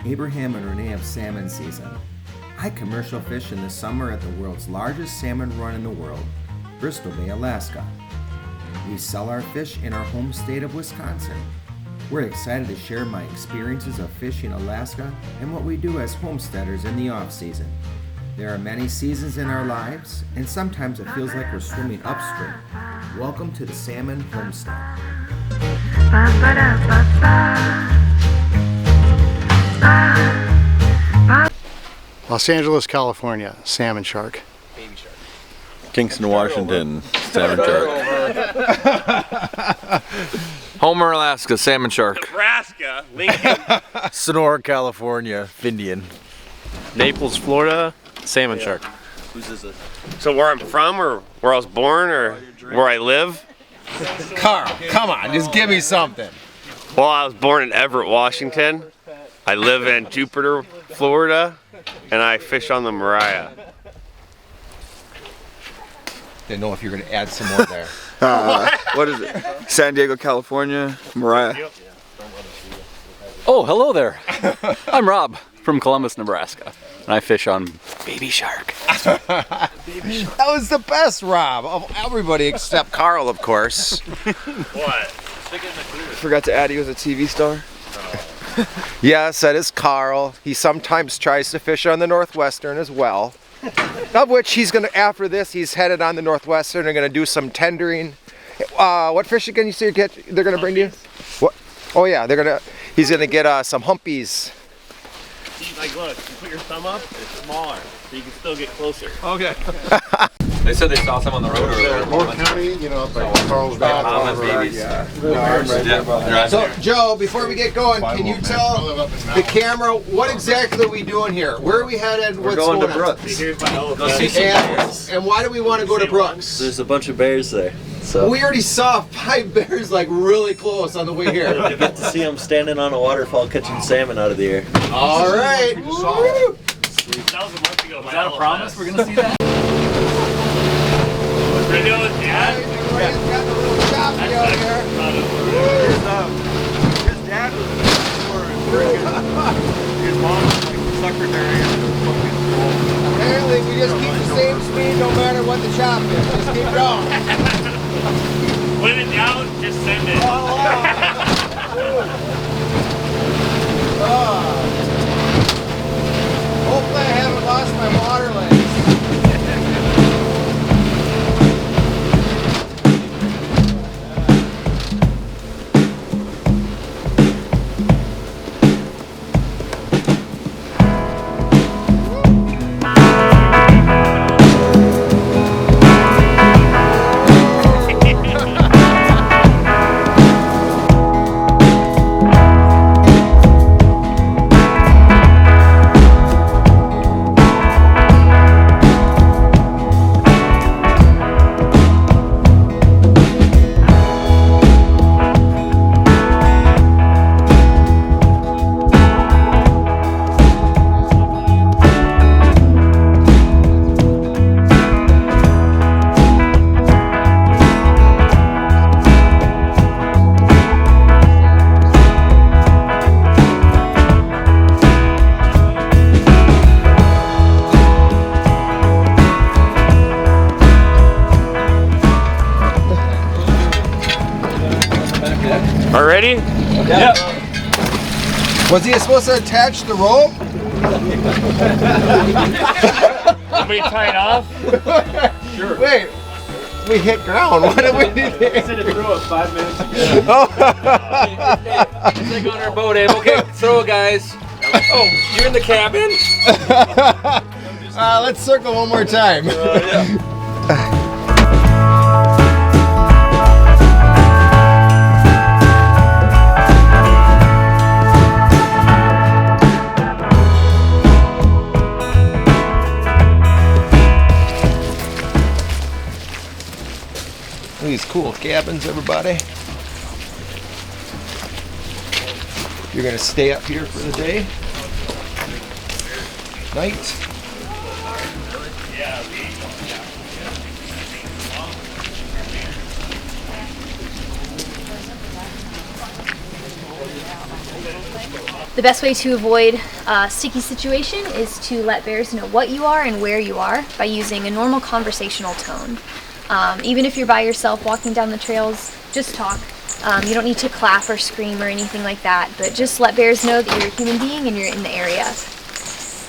Abraham and Renee of salmon season. I commercial fish in the summer at the world's largest salmon run in the world, Bristol Bay, Alaska. We sell our fish in our home state of Wisconsin. We're excited to share my experiences of fishing Alaska and what we do as homesteaders in the off-season. There are many seasons in our lives, and sometimes it feels like we're swimming upstream. Welcome to the Salmon Homestead. Los Angeles, California, salmon shark. Baby shark. Kingston, Washington, salmon shark. Homer, Alaska, salmon shark. Nebraska, Lincoln. Sonora, California, Indian. Naples, Florida, salmon shark. Whose is it? So where I'm from, or where I was born, or where I live? Carl, come on, just give me something. Well, I was born in Everett, Washington. I live in Jupiter, Florida, and I fish on the Mariah. Didn't know if you were going to add some more there. What is it? San Diego, California, Mariah. Oh, hello there. I'm Rob from Columbus, Nebraska, and I fish on baby shark. That was the best, Rob, of everybody except Carl, of course. What? Forgot to add he was a TV star. Yes, that is Carl. He sometimes tries to fish on the Northwestern as well. Of which he's gonna, after this, he's headed on the Northwestern and gonna do some tendering. What fish can you see they're gonna bring to you? What? Oh yeah, he's gonna get some humpies. See, like look, you put your thumb up, it's smaller, so you can still get closer. Okay. They said they saw some on the road earlier. North County, you know, like Carlsbad. So, Joe, before we get going, can you tell the camera what exactly are we doing here? Where are we headed? We're going to Brooks. Here's my Go see some bears. And why do we want to go to Brooks? There's a bunch of bears there. So We already saw 5 bears like really close on the way here. you get to see them standing on a waterfall catching salmon out of the air. All right. That was a month ago. Is that a promise? We're gonna see that? We're doing with Dad? Everybody's got the little choppy out here. His dad was his mom was like the secretary of the fucking school. Apparently, we just keep the same speed no matter what the chop is. Just keep going. When in doubt, just send it. Hopefully, I haven't lost my water legs. Ready? Yep. Was he supposed to attach the rope? Somebody tie it off? Sure. Wait, we hit ground. What did we do? I said to throw it 5 minutes ago. It's like on our boat, Abe. Okay, throw it, guys. Oh, you're in the cabin? Let's circle one more time. These cool cabins, everybody. You're gonna stay up here for the day, night. The best way to avoid a sticky situation is to let bears know what you are and where you are by using a normal conversational tone. Even if you're by yourself walking down the trails, just talk. You don't need to clap or scream or anything like that, but just let bears know that you're a human being and you're in the area.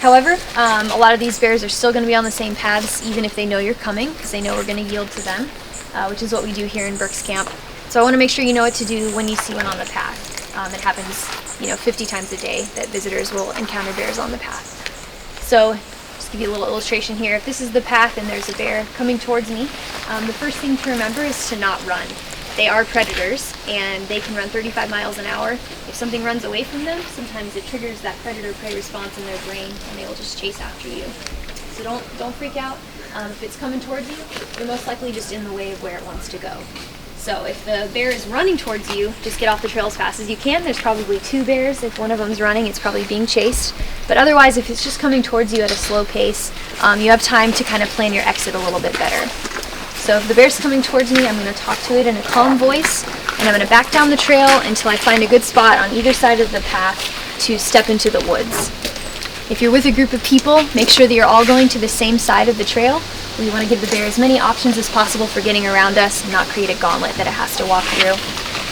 However, a lot of these bears are still going to be on the same paths even if they know you're coming, because they know we're going to yield to them, which is what we do here in Brooks Camp. So I want to make sure you know what to do when you see one on the path. It happens, 50 times a day that visitors will encounter bears on the path. So just give you a little illustration here. If this is the path and there's a bear coming towards me, the first thing to remember is to not run. They are predators and they can run 35 miles an hour. If something runs away from them, sometimes it triggers that predator-prey response in their brain and they will just chase after you. So don't freak out. If it's coming towards you, you're most likely just in the way of where it wants to go. So if the bear is running towards you, just get off the trail as fast as you can. There's probably 2 bears. If one of them's running, it's probably being chased. But otherwise, if it's just coming towards you at a slow pace, you have time to kind of plan your exit a little bit better. So if the bear's coming towards me, I'm going to talk to it in a calm voice, and I'm going to back down the trail until I find a good spot on either side of the path to step into the woods. If you're with a group of people, make sure that you're all going to the same side of the trail. We want to give the bear as many options as possible for getting around us and not create a gauntlet that it has to walk through.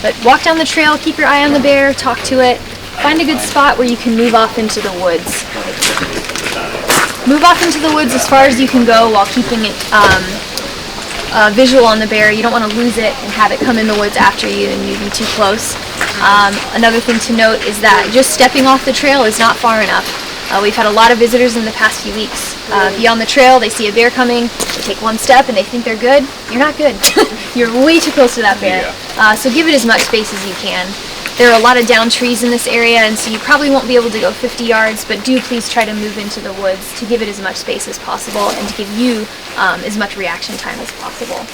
But walk down the trail, keep your eye on the bear, talk to it, find a good spot where you can move off into the woods. Move off into the woods as far as you can go while keeping it visual on the bear. You don't want to lose it and have it come in the woods after you and you be too close. Another thing to note is that just stepping off the trail is not far enough. We've had a lot of visitors in the past few weeks. Be on the trail, they see a bear coming, they take one step and they think they're good. You're not good. You're way too close to that bear. So give it as much space as you can. There are a lot of down trees in this area, and so you probably won't be able to go 50 yards, but do please try to move into the woods to give it as much space as possible and to give you as much reaction time as possible.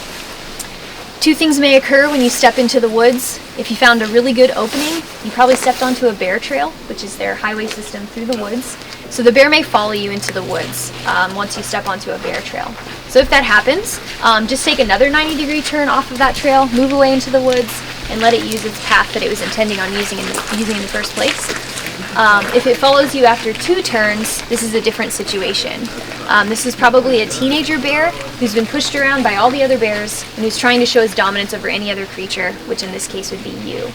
2 things may occur when you step into the woods. If you found a really good opening, you probably stepped onto a bear trail, which is their highway system through the woods. So the bear may follow you into the woods once you step onto a bear trail. So if that happens, just take another 90-degree turn off of that trail, move away into the woods, and let it use its path that it was intending on using in the first place. If it follows you after 2 turns, this is a different situation. This is probably a teenager bear who's been pushed around by all the other bears and who's trying to show his dominance over any other creature, which in this case would be you.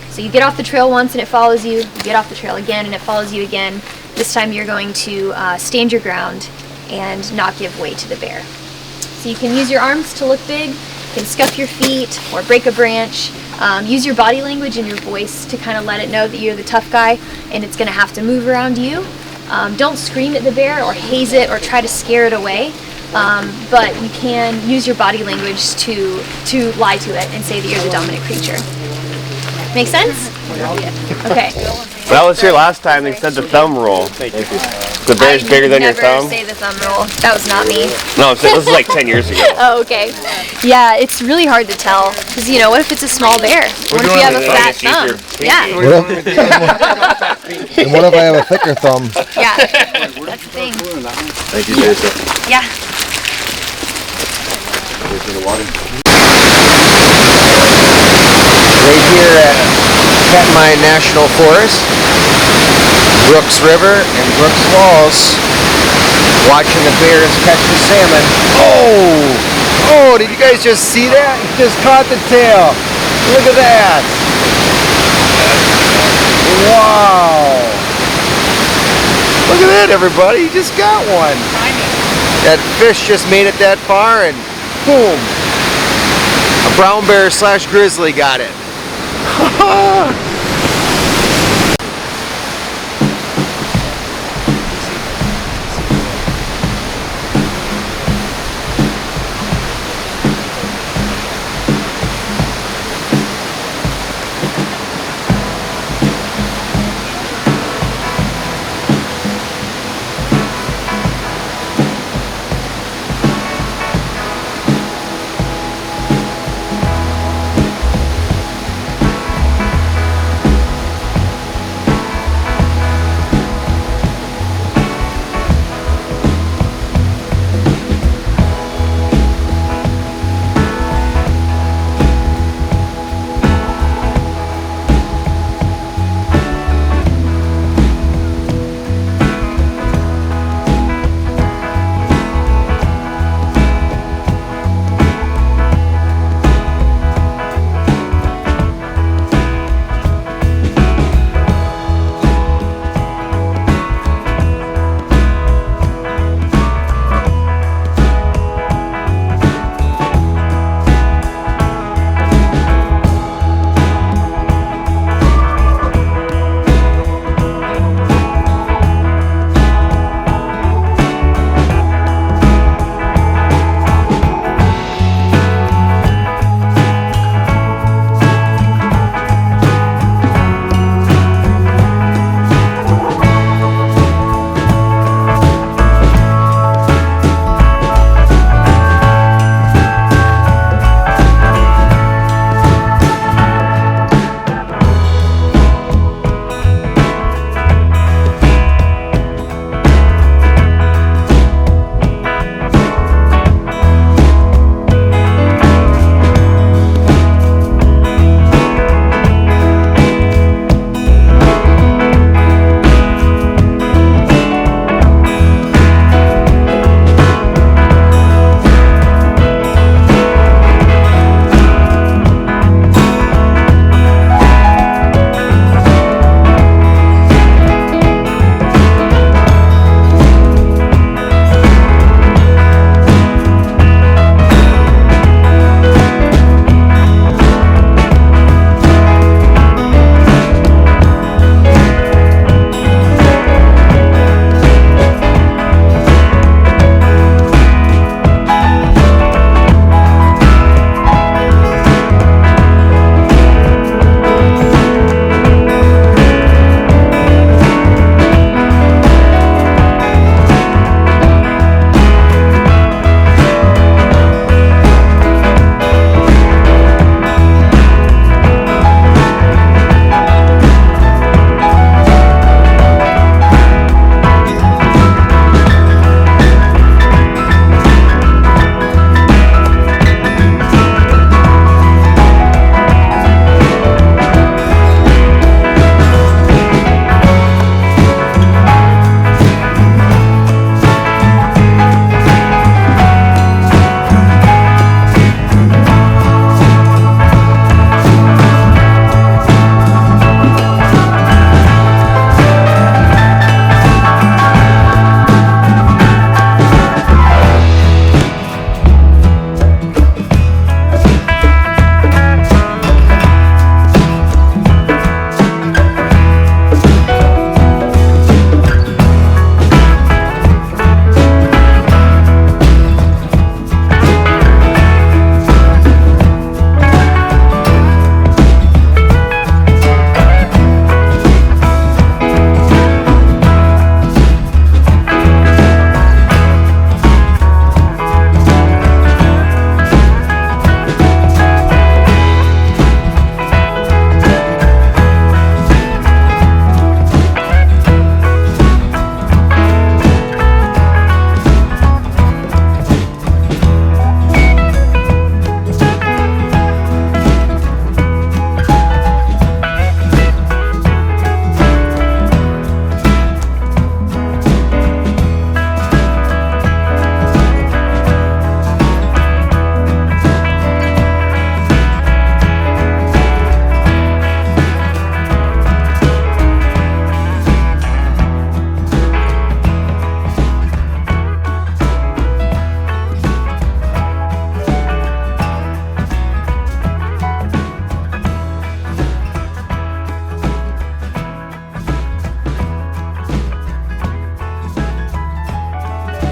So you get off the trail once and it follows you, you get off the trail again and it follows you again. This time you're going to stand your ground and not give way to the bear. So you can use your arms to look big, you can scuff your feet or break a branch. Use your body language and your voice to kind of let it know that you're the tough guy and it's going to have to move around you. Don't scream at the bear or haze it or try to scare it away, but you can use your body language to lie to it and say that you're the dominant creature. Make sense? Okay. That was here last time. They said the thumb roll. The bear's bigger than your thumb? Never say the thumb roll. That was not me. No, this was like 10 years ago. Oh, okay. Yeah, it's really hard to tell. Because, what if it's a small bear? What if you have a fat thumb? Yeah. And what if I have a thicker thumb? Yeah, that's the thing. Thank you, Jason. Yeah. Right here at Katmai National Forest, Brooks River and Brooks Falls, watching the bears catch the salmon. Oh, did you guys just see that? He just caught the tail. Look at that. Wow. Look at that, everybody. He just got one. That fish just made it that far and boom. A brown bear / grizzly got it.